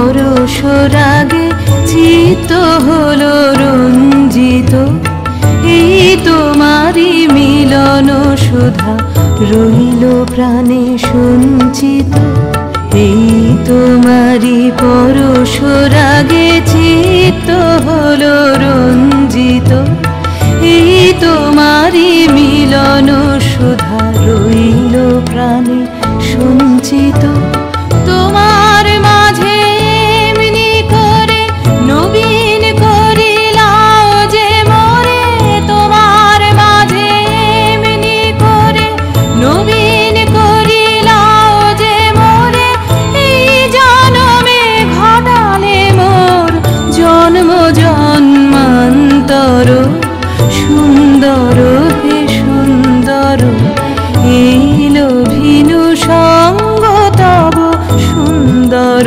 পরশ রাগে চিত্ত হলো রঞ্জিত। এই তোমারি মিলন সুধা রইল প্রাণে সঞ্চিত। এই তোমারি পরশ রাগে চিত্ত হলো রঞ্জিত। এই তোমারি মিলন সুধা রইল প্রাণে সঞ্চিত। তোমার মাঝে এমনি করে নবীন করিলাও যে মোরে। তোমার মাঝে এমনি করে নবীন করিলাও যে মোরে। এই জনমে ঘটালে মোর জন্ম জন্মান্তর। সুন্দর হে সুন্দর এই লোভিনু সঙ্গ তব সুন্দর